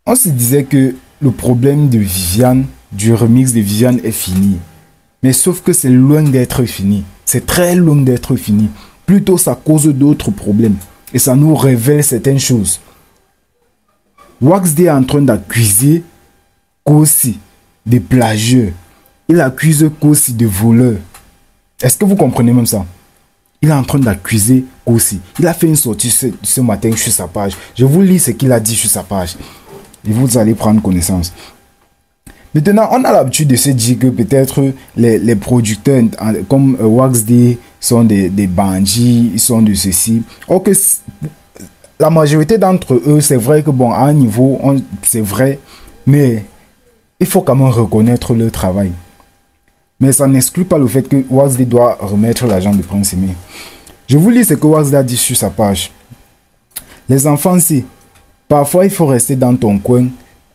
On se disait que le problème de Viviane, du remix de Viviane est fini. Mais sauf que c'est loin d'être fini. C'est très loin d'être fini. Plutôt ça cause d'autres problèmes. Et ça nous révèle certaines choses. Wax est en train d'accuser Kosi de plagieux. Il accuse Kosi de voleur. Est-ce que vous comprenez même ça? Il est en train d'accuser Kosi. Il a fait une sortie ce matin sur sa page. Je vous lis ce qu'il a dit sur sa page. Et vous allez prendre connaissance. Maintenant, on a l'habitude de se dire que peut-être les producteurs comme Wax D sont des bandits, ils sont de ceci. Or que la majorité d'entre eux, c'est vrai que bon, à un niveau, c'est vrai, mais il faut quand même reconnaître leur travail. Mais ça n'exclut pas le fait que Wax D doit remettre l'argent de Prince Aimé. Je vous lis ce que Wax D a dit sur sa page. Les enfants, si parfois il faut rester dans ton coin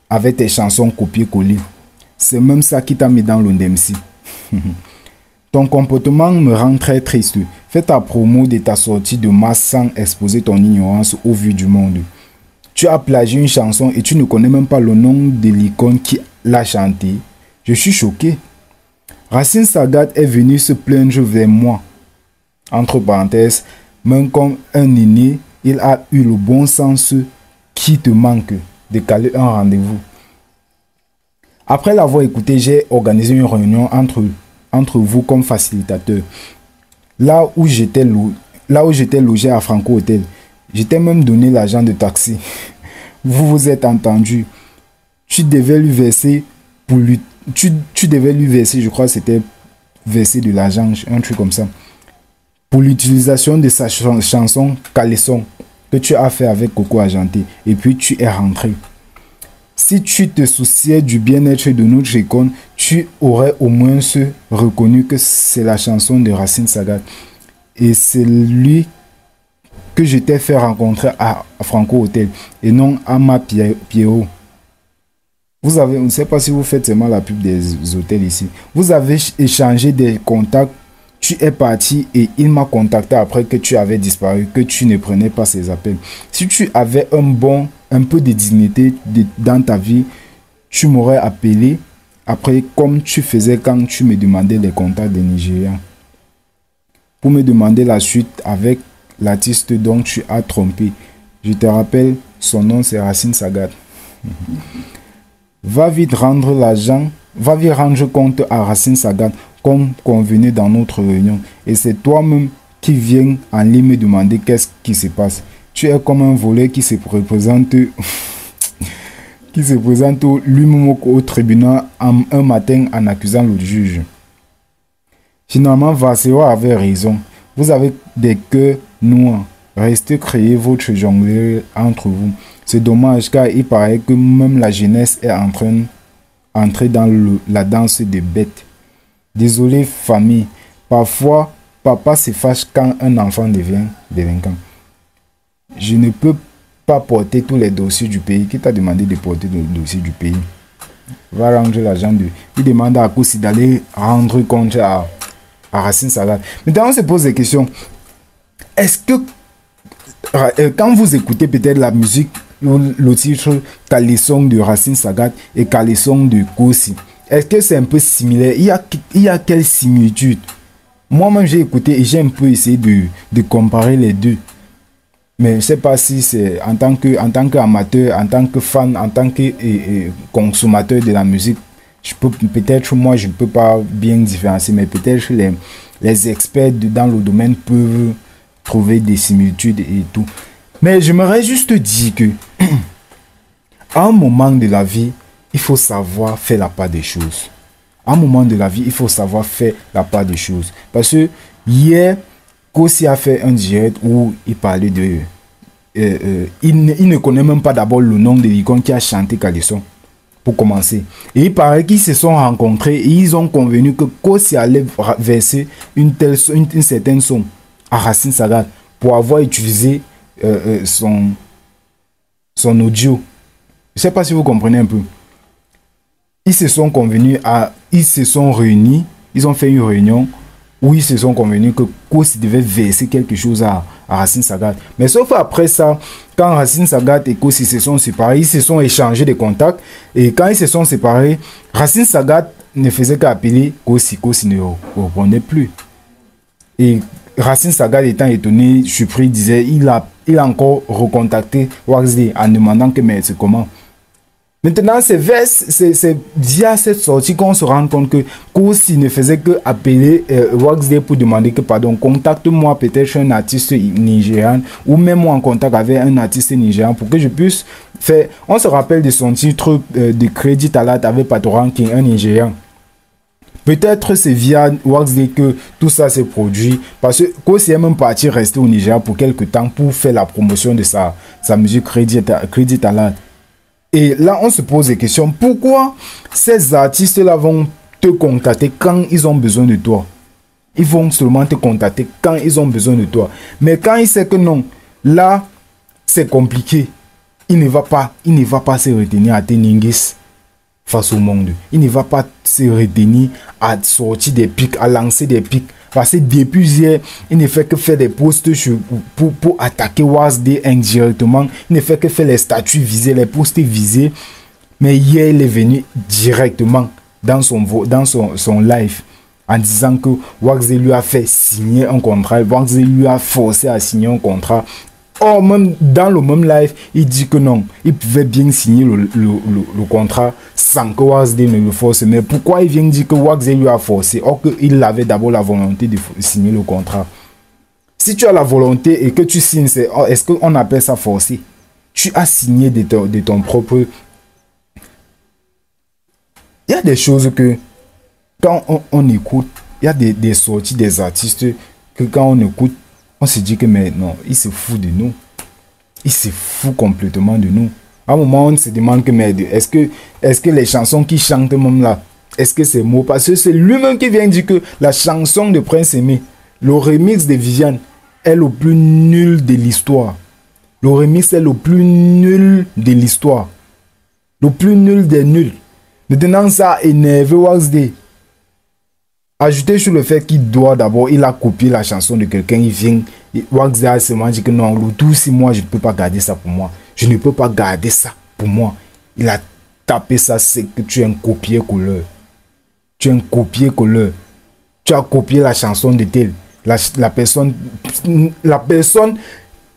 avec tes chansons copiées-collées. C'est même ça qui t'a mis dans l'Ondemsi. Ton comportement me rend très triste. Fais ta promo de ta sortie de masse sans exposer ton ignorance au vu du monde. Tu as plagié une chanson et tu ne connais même pas le nom de l'icône qui l'a chantée. Je suis choqué. Racine Sagat est venu se plaindre vers moi. Entre parenthèses, même comme un aîné, il a eu le bon sens qui te manque de caler un rendez-vous. Après l'avoir écouté, j'ai organisé une réunion entre vous comme facilitateur. Là où j'étais logé à Franco Hotel, j'étais même donné l'argent de taxi. Vous vous êtes entendu. Tu devais lui verser je crois que c'était verser de l'argent, un truc comme ça, pour l'utilisation de sa chanson Caleçon que tu as fait avec Coco Argenté. Et puis tu es rentré. Si tu te souciais du bien-être de notre icône, tu aurais au moins reconnu que c'est la chanson de Racine Sagat. Et c'est lui que je t'ai fait rencontrer à Franco Hotel et non à ma Pierrot. Vous avez, on ne sait pas si vous faites seulement la pub des hôtels ici. Vous avez échangé des contacts. Tu es parti et il m'a contacté après que tu avais disparu, que tu ne prenais pas ses appels. Si tu avais un peu de dignité dans ta vie, tu m'aurais appelé après comme tu faisais quand tu me demandais les contacts des Nigériens. Pour me demander la suite avec l'artiste dont tu as trompé. Je te rappelle, son nom c'est Racine Sagat. Va vite rendre l'argent, va vite rendre compte à Racine Sagat comme convenu dans notre réunion. Et c'est toi-même qui viens en ligne me demander qu'est-ce qui se passe. Tu es comme un voleur qui se représente lui-même au tribunal un matin en accusant le juge. Finalement, Vasseo avait raison. Vous avez des cœurs noirs. Restez créer votre jongleur entre vous. C'est dommage car il paraît que même la jeunesse est en train d'entrer dans la danse des bêtes. Désolé famille, parfois papa se fâche quand un enfant devient délinquant. Je ne peux pas porter tous les dossiers du pays. Qui t'a demandé de porter le dossier du pays? Va rendre l'argent de... Il demande à Kosi d'aller rendre compte à Racine Sagat. Maintenant on se pose des questions. Est-ce que quand vous écoutez peut-être la musique, le titre Caleçon de Racine Sagat et Caleçon de Kosi, est-ce que c'est un peu similaire? Il y a quelle similitude? Moi-même j'ai écouté et j'ai un peu essayé de comparer les deux. Mais je ne sais pas si c'est en tant qu'amateur, en tant que fan, en tant que consommateur de la musique, peut-être moi je ne peux pas bien différencier, mais peut-être les experts dans le domaine peuvent trouver des similitudes et tout. Mais j'aimerais juste dire que à un moment de la vie, il faut savoir faire la part des choses. À un moment de la vie, il faut savoir faire la part des choses. Parce que hier, Kosi a fait un direct où il parlait de... il ne connaît même pas d'abord le nom de l'icône qui a chanté Caleçon, pour commencer. Et il paraît qu'ils se sont rencontrés et ils ont convenu que Kosi allait verser une certaine somme à Racine Sagat pour avoir utilisé son audio. Je ne sais pas si vous comprenez un peu. Ils se sont réunis, ils ont fait une réunion où ils se sont convenus que Kosi devait verser quelque chose à à Racine Sagat. Mais sauf après ça, quand Racine Sagat et Kosi se sont séparés, ils se sont échangés des contacts. Et quand ils se sont séparés, Racine Sagat ne faisait qu'appeler Kosi. Kosi ne répondait plus. Et Racine Sagat étant étonné, surpris, disait il a encore recontacté Wax D en demandant que mais c'est comment. Maintenant, c'est via cette sortie qu'on se rend compte que Kosi ne faisait que appeler Wax D pour demander que, pardon, contacte-moi peut-être un artiste nigérian ou même moi en contact avec un artiste nigérian pour que je puisse faire. On se rappelle de son titre de Crédit Talat avec Patoran qui est un Nigérian. Peut-être c'est via Wax D que tout ça s'est produit parce que Kosi est même parti rester au Nigeria pour quelques temps pour faire la promotion de sa musique Crédit Talat. Et là, on se pose des questions. Pourquoi ces artistes-là vont te contacter quand ils ont besoin de toi? Ils vont seulement te contacter quand ils ont besoin de toi. Mais quand ils savent que non, là, c'est compliqué. Il ne va pas se retenir à Teningis face au monde. Il ne va pas se retenir à sortir des pics, à lancer des pics. Parce que depuis hier, il ne fait que faire des posts pour attaquer Wax D indirectement. Il ne fait que faire les statuts visés, les posts visés. Mais hier, il est venu directement dans son live en disant que Wax D lui a fait signer un contrat. Wax D lui a forcé à signer un contrat. Or, même dans le même live, il dit que non, il pouvait bien signer le contrat sans que Wax D ne le force. Mais pourquoi il vient dire que Wax D lui a forcé? Or qu'il avait d'abord la volonté de signer le contrat. Si tu as la volonté et que tu signes, est-ce qu'on appelle ça forcer? Tu as signé de ton propre... Il y a des choses que, quand on écoute, il y a des sorties des artistes que quand on écoute, on se dit que mais non, il se fout de nous. Il se fout complètement de nous. À un moment, on se demande que mais est-ce que les chansons qui chantent même là, est-ce que c'est mots? Parce que c'est lui-même qui vient dire que la chanson de Prince Aimé, le remix de Viviane, est le plus nul de l'histoire. Le remix est le plus nul de l'histoire. Le plus nul des nuls. Maintenant, ça a énervé Wax D. Ajouter sur le fait qu'il doit d'abord, il a copié la chanson de quelqu'un, il vient, Wax D a seulement dit que non, le tout, si moi je ne peux pas garder ça pour moi. Je ne peux pas garder ça pour moi. Il a tapé ça, c'est que tu es un copier-colleur. Tu es un copier-colleur. Tu as copié la chanson de tel. La personne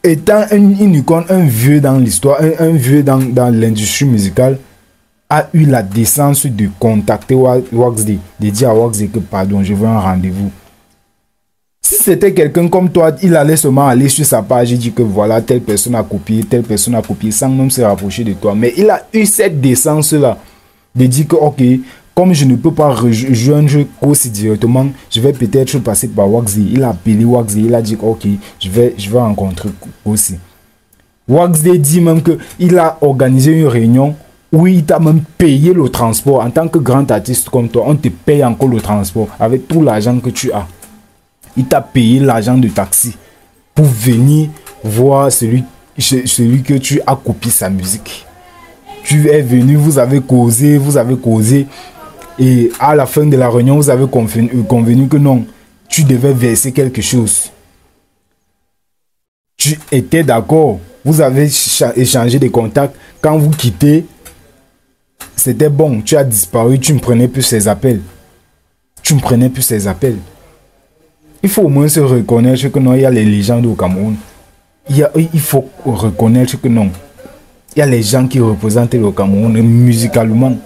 étant une icône, un vieux dans l'histoire, un vieux dans l'industrie musicale, a eu la décence de contacter Wax D, de dire à Wax D que pardon, je veux un rendez-vous. Si c'était quelqu'un comme toi, il allait seulement aller sur sa page et dire que voilà, telle personne a copié, sans même se rapprocher de toi. Mais il a eu cette décence-là de dire que ok, comme je ne peux pas rejoindre Kosi directement, je vais peut-être passer par Wax D. Il a appelé Wax D, il a dit ok, je vais rencontrer Kosi. Wax D dit même qu'il a organisé une réunion. Oui, il t'a même payé le transport. En tant que grand artiste comme toi, on te paye encore le transport avec tout l'argent que tu as. Il t'a payé l'argent de taxi pour venir voir celui que tu as copié sa musique. Tu es venu, vous avez causé. Et à la fin de la réunion, vous avez convenu que non, tu devais verser quelque chose. Tu étais d'accord. Vous avez échangé des contacts. Quand vous quittez, c'était bon, tu as disparu, tu ne prenais plus ses appels. Il faut au moins se reconnaître que non, il y a les légendes au Cameroun. Il faut reconnaître que non, il y a les gens qui représentent le Cameroun musicalement.